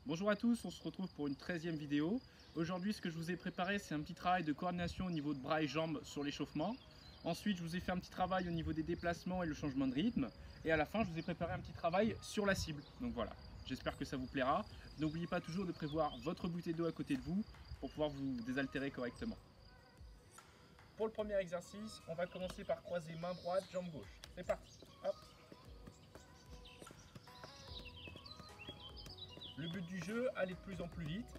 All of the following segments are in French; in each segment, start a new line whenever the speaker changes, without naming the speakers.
Bonjour à tous, on se retrouve pour une 13e vidéo. Aujourd'hui, ce que je vous ai préparé, c'est un petit travail de coordination au niveau de bras et jambes sur l'échauffement. Ensuite, je vous ai fait un petit travail au niveau des déplacements et le changement de rythme. Et à la fin, je vous ai préparé un petit travail sur la cible. Donc voilà, j'espère que ça vous plaira. N'oubliez pas toujours de prévoir votre bouteille d'eau à côté de vous pour pouvoir vous désaltérer correctement. Pour le premier exercice, on va commencer par croiser main droite, jambe gauche. C'est parti. Hop. Le but du jeu, aller de plus en plus vite.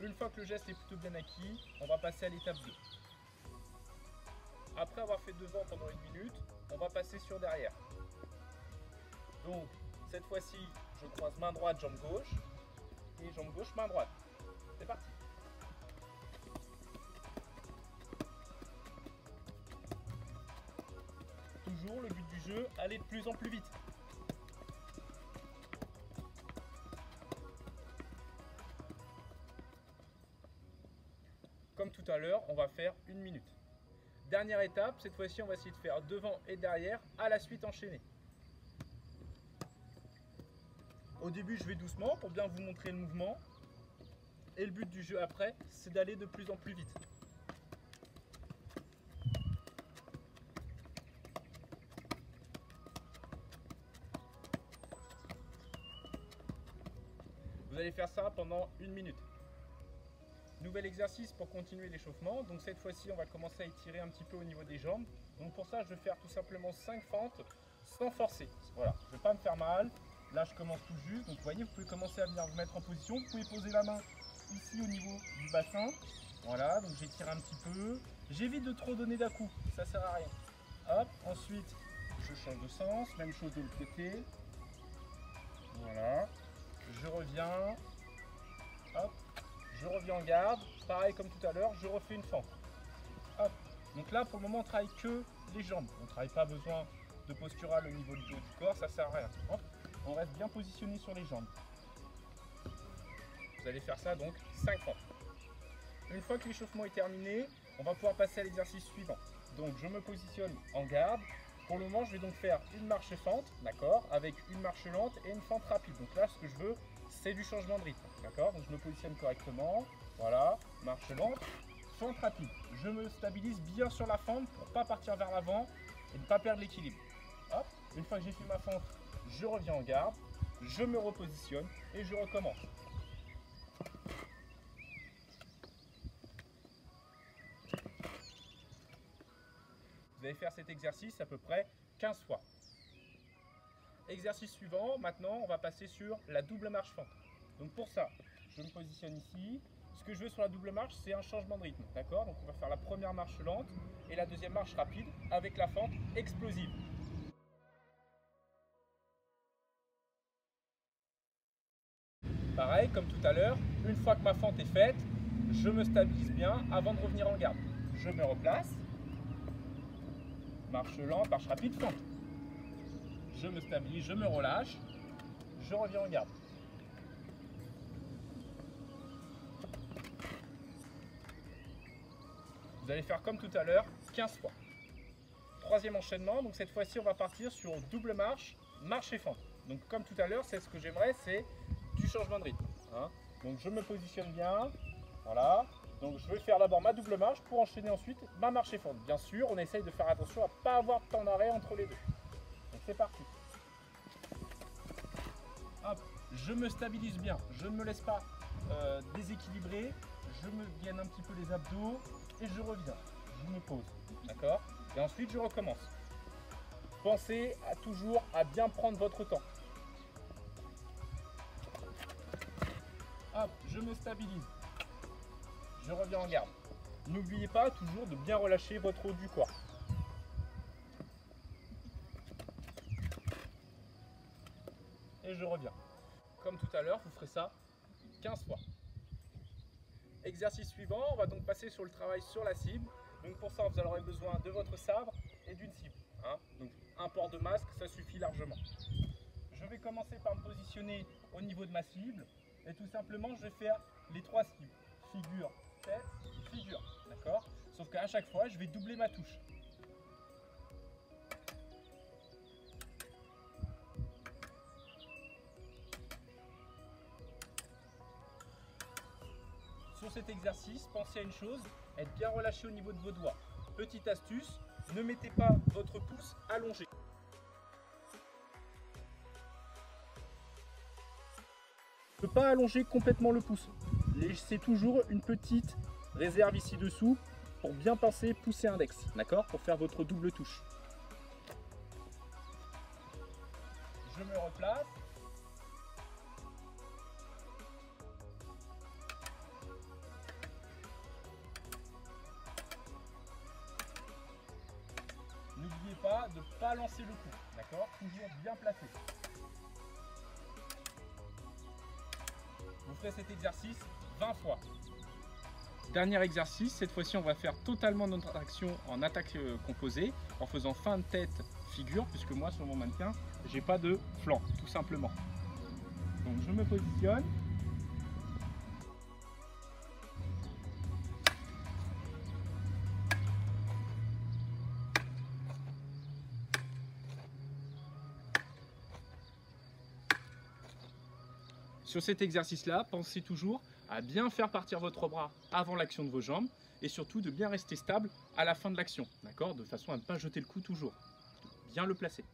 Une fois que le geste est plutôt bien acquis, on va passer à l'étape 2. Après avoir fait devant pendant 1 minute, on va passer sur derrière. Donc, cette fois-ci, je croise main droite, jambe gauche, et jambe gauche, main droite. C'est parti. Toujours le but du jeu, aller de plus en plus vite. Comme tout à l'heure, on va faire 1 minute. Dernière étape, cette fois-ci, on va essayer de faire devant et derrière, à la suite enchaînée. Au début, je vais doucement pour bien vous montrer le mouvement. Et le but du jeu après, c'est d'aller de plus en plus vite. Vous allez faire ça pendant 1 minute. Nouvel exercice pour continuer l'échauffement. Donc cette fois-ci, on va commencer à étirer un petit peu au niveau des jambes. Donc pour ça, je vais faire tout simplement 5 fentes sans forcer. Voilà, je ne vais pas me faire mal. Là, je commence tout juste. Donc vous voyez, vous pouvez commencer à venir vous mettre en position. Vous pouvez poser la main ici au niveau du bassin. Voilà, donc j'étire un petit peu. J'évite de trop donner d'un coup, ça sert à rien. Hop, ensuite, je change de sens. Même chose de l'autre côté. Voilà, je reviens. Hop. Je reviens en garde, pareil comme tout à l'heure, je refais une fente. Hop. Donc là, pour le moment, on travaille que les jambes. On ne travaille pas besoin de postural au niveau du haut du corps, ça sert à rien. Hop. On reste bien positionné sur les jambes. Vous allez faire ça donc 5 fentes. Une fois que l'échauffement est terminé, on va pouvoir passer à l'exercice suivant. Donc je me positionne en garde. Pour le moment, je vais donc faire une marche fente, d'accord, avec une marche lente et une fente rapide. Donc là, ce que je veux, c'est du changement de rythme, d'accord. Donc je me positionne correctement, voilà, marche lente, fente rapide. Je me stabilise bien sur la fente pour ne pas partir vers l'avant et ne pas perdre l'équilibre. Hop, une fois que j'ai fait ma fente, je reviens en garde, je me repositionne et je recommence. Vous allez faire cet exercice à peu près 15 fois. Exercice suivant, maintenant on va passer sur la double marche fente. Donc pour ça, je me positionne ici. Ce que je veux sur la double marche, c'est un changement de rythme, d'accord. Donc on va faire la première marche lente et la deuxième marche rapide avec la fente explosive. Pareil, comme tout à l'heure, une fois que ma fente est faite, je me stabilise bien avant de revenir en garde. Je me replace, marche lente, marche rapide, fente. Je me stabilise, je me relâche, je reviens en garde. Vous allez faire comme tout à l'heure, 15 fois. Troisième enchaînement, donc cette fois-ci on va partir sur double marche, marche et fente. Donc comme tout à l'heure, c'est ce que j'aimerais, c'est du changement de rythme. Hein. Donc je me positionne bien, voilà. Donc je vais faire d'abord ma double marche pour enchaîner ensuite ma marche et fente. Bien sûr, on essaye de faire attention à ne pas avoir de temps d'arrêt entre les deux. Donc c'est parti. Hop, je me stabilise bien, je ne me laisse pas déséquilibrer, je me gaine un petit peu les abdos et je reviens, je me pose, d'accord. Et ensuite je recommence. Pensez toujours à bien prendre votre temps. Hop, je me stabilise, je reviens en garde. N'oubliez pas toujours de bien relâcher votre haut du corps. Et je reviens. Comme tout à l'heure, vous ferez ça 15 fois. Exercice suivant, on va donc passer sur le travail sur la cible. Donc pour ça, vous aurez besoin de votre sabre et d'une cible. Hein. Donc un port de masque, ça suffit largement. Je vais commencer par me positionner au niveau de ma cible. Et tout simplement, je vais faire les 3 cibles. Figure, tête, figure. D'accord. Sauf qu'à chaque fois, je vais doubler ma touche. cet exercice, pensez à une chose, être bien relâché au niveau de vos doigts. Petite astuce, ne mettez pas votre pouce allongé. Ne pas allonger complètement le pouce. Laissez toujours une petite réserve ici dessous pour bien pincer pouce et index, d'accord? Pour faire votre double touche. Je me replace. N'oubliez pas de ne pas lancer le coup, d'accord? Toujours bien placé. Vous ferez cet exercice 20 fois. Dernier exercice, cette fois-ci on va faire totalement notre action en attaque composée, en faisant fin de tête figure, puisque moi sur mon mannequin, j'ai pas de flanc, tout simplement. Donc je me positionne. Sur cet exercice-là, pensez toujours à bien faire partir votre bras avant l'action de vos jambes et surtout de bien rester stable à la fin de l'action, d'accord? De façon à ne pas jeter le coup toujours, bien le placer.